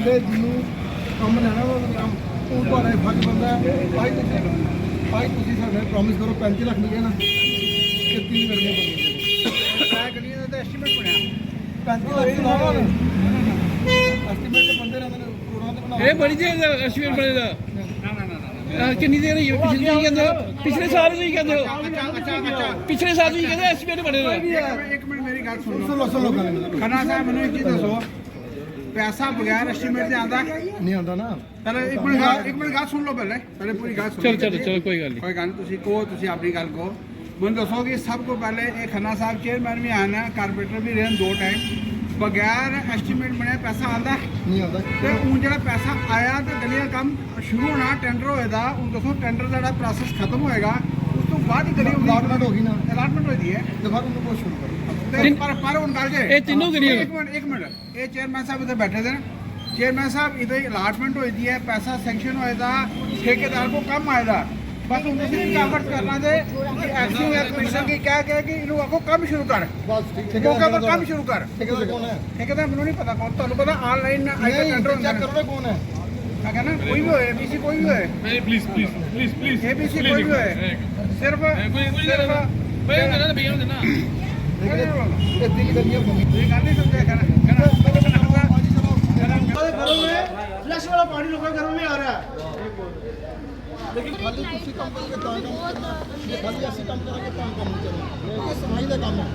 ਕਹਿੰਦੇ ਜਿਹਨੂੰ ਕੰਮ ਲੈਣਾ ਵਾ ਕੰਮ ਉਹ ਤੁਹਾਡਾ ਫਰਜ਼ ਬੰਦਾ ਭਾਈ ਤੁਸੀਂ ਸਾਡੇ ਪ੍ਰੋਮਿਸ ਕਰੋ 35 ਲੱਖ ਮਿਲੇ ਨਾ ਕਿੰਨੀ ਮਿਲਣੀ ਬੰਦੇ ਟਰਾਈ ਕਰੀਏ ਤਾਂ ਐਸਟੀਮੇਟ ਬਣਿਆ 35 ਲੱਖ ਲਾਵਾ ਐਸਟੀਮੇਟ ਤੇ ਬੰਦੇ ਰਹਿੰਦੇ ਨੇ ਕਰੋੜਾਂ ਤੇ ਬਣਾ ਇਹ ਬੜੀ ਦੇਰ ਦਾ ਐਸਟੀਮੇਟ ਬਣੇਗਾ ਕਿੰਨੀ ਦੇਰ ਹੋਈ ਪਿਛਲੇ ਸਾਲ ਕਹਿੰਦੇ ਹੋ ਪਿਛਲੇ ਸਾਲ ਵੀ ਕਹਿੰਦੇ ਹੋ ਪਿਛਲੇ ਸਾਲ ਵੀ ਕਹਿੰਦੇ ਐਸਟੀਮੇਟ ਬਣੇਗਾ ਇੱਕ ਮਿੰਟ ਮੇਰੀ ਗੱਲ ਸੁਣੋ ਖੰਨਾ ਸਾਹਿਬ ਮੈਨੂੰ ਇੱਕ ਚੀਜ਼ ਦੱਸੋ पैसा बगैर एस्टीमेट से आता नहीं आता ना पहले एक मिनट गल सुन लो पहले पूरी गल सुनो चलो कोई गल नहीं तुसी कहो तुसी अपनी गल कहो मैं दसो कि सब को पहले एक खन्ना साहब चेयरमैन भी आना कारपोरेटर भी रहे 2 टाइम बगैर एस्टीमेट बने पैसा आता नहीं आता तो हूँ जो पैसा आया तो गलियां काम शुरू होना टेंडर होएगा हूँ दसो टेंडर का प्रोसेस खत्म होएगा उस तो बाद ही गली अलॉटमेंट होगी ना अलॉटमेंट होती है दोबारा उनको बहुत शुरू करो पर उन गल जे ਇਹ ਤਿੰਨੋਂ ਗਲੀਆਂ एक मिनट ये चेयरमैन साहब इधर बैठे थे ना चेयरमैन साहब इधर अलॉटमेंट होती है पैसा सैंक्शन होएगा ठेकेदार को कम आएगा बस उनसे कागज करना दे कि एक्शन या कमीशन की क्या क्या कि इन लोगों को कम शुरू कर बस ठीक मौके पर कम शुरू कर ठेकेदार कौन है ठेकेदार मुझे नहीं पता कौन तो पता ऑनलाइन टेंडर चेक करो ना कौन है मैं कहना कोई भी हो एबीसी कोई भी हो प्लीज एबीसी कोई भी हो सिर्फ ये दिल गलियां ये गल नहीं समझा कहना घरों में फ्लैश वाला पानी लोगों के घरों में आ रहा है लेकिन खाली कुछ काम करके काम करना ये खाली ऐसे काम करेंगे काम करना ये सफाई का काम है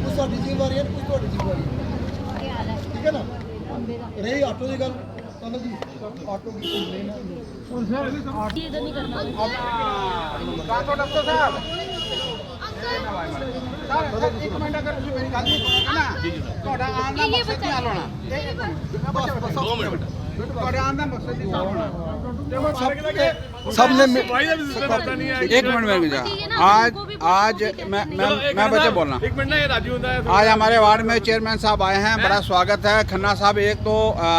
कुछ तो डीजी वाली है कुछ तो डीजी वाली है ठीक है ना रही ऑटो की गल कहना जी ऑटो की कंप्लेन है और सर ये इधर नहीं करना डॉक्टर साहब एक मिनट अगर मेरी गल नहीं ना ਤੁਹਾਡਾ ਆਉਣ ਦਾ ਮਕਸਦ ਕੀ ਹਾਲ ਹੋਣਾ 2 ਮਿੰਟ ਤੁਹਾਡੇ ਆਉਣ ਦਾ ਮਕਸਦ ਕੀ ਹਾਲ ਹੋਣਾ सबने एक मिनट में आज मैं बच्चे बोलना एक मिनट ना ये राजू होता है आज हमारे वार्ड में चेयरमैन साहब आए हैं बड़ा स्वागत है खन्ना साहब एक तो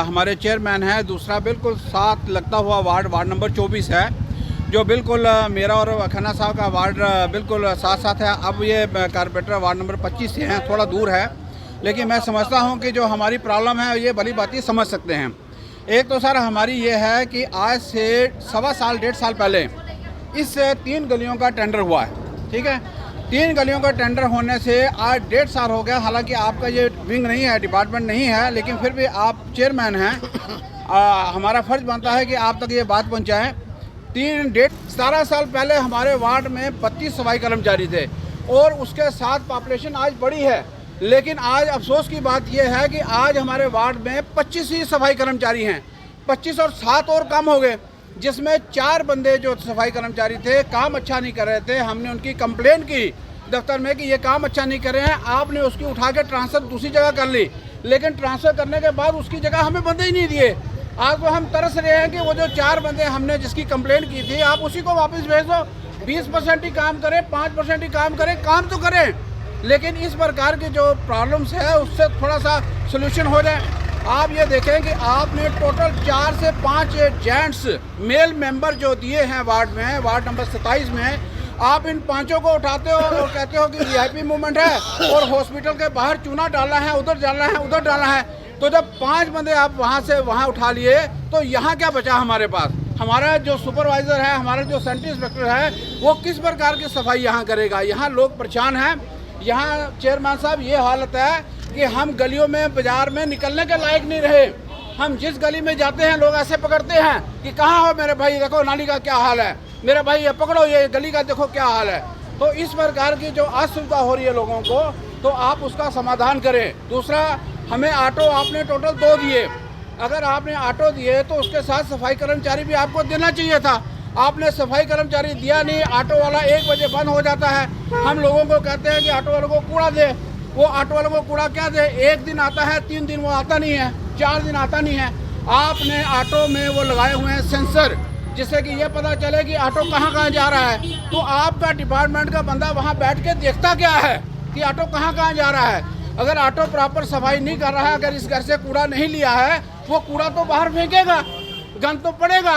हमारे चेयरमैन हैं दूसरा बिल्कुल साथ लगता हुआ वार्ड नंबर 24 है जो बिल्कुल मेरा और खन्ना साहब का वार्ड बिल्कुल साथ साथ है। अब ये कारपोरेटर वार्ड नंबर 25 से हैं थोड़ा दूर है लेकिन मैं समझता हूँ कि जो हमारी प्रॉब्लम है ये भली बात समझ सकते हैं। एक तो सर हमारी ये है कि आज से 1.25 साल 1.5 साल पहले इस 3 गलियों का टेंडर हुआ है ठीक है 3 गलियों का टेंडर होने से आज 1.5 साल हो गया। हालांकि आपका ये विंग नहीं है डिपार्टमेंट नहीं है लेकिन फिर भी आप चेयरमैन हैं हमारा फ़र्ज़ बनता है कि आप तक ये बात पहुँचाएँ। 17 साल पहले हमारे वार्ड में 32 सफाई कर्मचारी थे और उसके साथ पॉपुलेशन आज बड़ी है लेकिन आज अफसोस की बात यह है कि आज हमारे वार्ड में 25 ही सफाई कर्मचारी हैं 25 और 7 और कम हो गए जिसमें 4 बंदे जो सफाई कर्मचारी थे काम अच्छा नहीं कर रहे थे। हमने उनकी कंप्लेन की दफ्तर में कि ये काम अच्छा नहीं कर रहे हैं आपने उसकी उठा के ट्रांसफ़र दूसरी जगह कर ली लेकिन ट्रांसफ़र करने के बाद उसकी जगह हमें बंदे ही नहीं दिए। आज तो हम तरस रहे हैं कि वो जो 4 बंदे हमने जिसकी कंप्लेन की थी आप उसी को वापस भेज दो 20% ही काम करें 5% ही काम करें काम तो करें लेकिन इस प्रकार के जो प्रॉब्लम्स है उससे थोड़ा सा सोल्यूशन हो जाए। आप ये देखें कि आपने टोटल 4 से 5 जेंट्स मेल मेंबर जो दिए हैं वार्ड नंबर 27 में आप इन 5 को उठाते हो और कहते हो कि वीआईपी मूवमेंट है और हॉस्पिटल के बाहर चूना डालना है उधर डालना है उधर डालना है तो जब 5 बंदे आप वहाँ से वहाँ उठा लिए तो यहाँ क्या बचा हमारे पास। हमारा जो सुपरवाइज़र है हमारा जो सेंटर इंस्पेक्टर है वो किस प्रकार की सफाई यहाँ करेगा। यहाँ लोग परेशान हैं। यहाँ चेयरमैन साहब ये हालत है कि हम गलियों में बाज़ार में निकलने के लायक नहीं रहे। हम जिस गली में जाते हैं लोग ऐसे पकड़ते हैं कि कहाँ हो मेरे भाई देखो नाली का क्या हाल है मेरे भाई ये पकड़ो ये गली का देखो क्या हाल है। तो इस प्रकार की जो असुविधा हो रही है लोगों को तो आप उसका समाधान करें। दूसरा हमें ऑटो आपने टोटल 2 दिए अगर आपने ऑटो दिए तो उसके साथ सफाई कर्मचारी भी आपको देना चाहिए था। आपने सफाई कर्मचारी दिया नहीं ऑटो वाला 1 बजे बंद हो जाता है। हम लोगों को कहते हैं कि ऑटो वालों को कूड़ा दे वो ऑटो वालों को कूड़ा क्या दे 1 दिन आता है 3 दिन वो आता नहीं है 4 दिन आता नहीं है। आपने ऑटो में वो लगाए हुए हैं सेंसर जिससे कि ये पता चले कि ऑटो कहाँ कहाँ जा रहा है। तो आपका डिपार्टमेंट का बंदा वहाँ बैठ के देखता क्या है कि ऑटो कहाँ कहाँ जा रहा है। अगर ऑटो प्रॉपर सफाई नहीं कर रहा है अगर इस घर से कूड़ा नहीं लिया है वो कूड़ा तो बाहर फेंकेगा गंद तो पड़ेगा।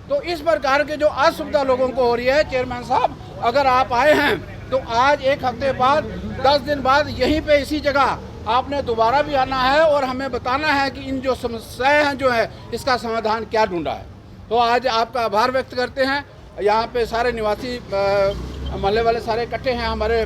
तो इस प्रकार के जो असुविधा लोगों को हो रही है चेयरमैन साहब अगर आप आए हैं तो आज 1 हफ्ते बाद 10 दिन बाद यहीं पे इसी जगह आपने दोबारा भी आना है और हमें बताना है कि इन जो समस्याएं हैं जो है इसका समाधान क्या ढूंढा है। तो आज आपका आभार व्यक्त करते हैं। यहाँ पे सारे निवासी मोहल्ले वाले सारे इकट्ठे हैं, हमारे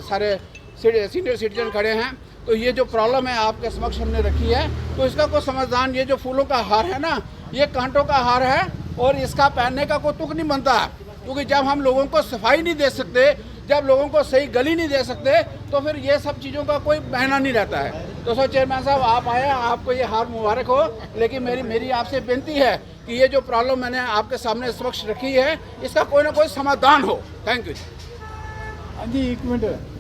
सारे सीनियर सिटीजन खड़े हैं। तो ये जो प्रॉब्लम है आपके समक्ष हमने रखी है, तो इसका कोई समाधान, ये जो फूलों का हार है ना, ये कांटों का हार है और इसका पहनने का कोई तुक नहीं बनता है, क्योंकि जब हम लोगों को सफाई नहीं दे सकते, जब लोगों को सही गली नहीं दे सकते, तो फिर ये सब चीज़ों का कोई बहाना नहीं रहता है। तो सर चेयरमैन साहब आप आए, आपको ये हार मुबारक हो, लेकिन मेरी आपसे विनती है कि ये जो प्रॉब्लम मैंने आपके सामने समक्ष रखी है, इसका कोई ना कोई समाधान हो। Thank you. हाँ जी, एक मिनट।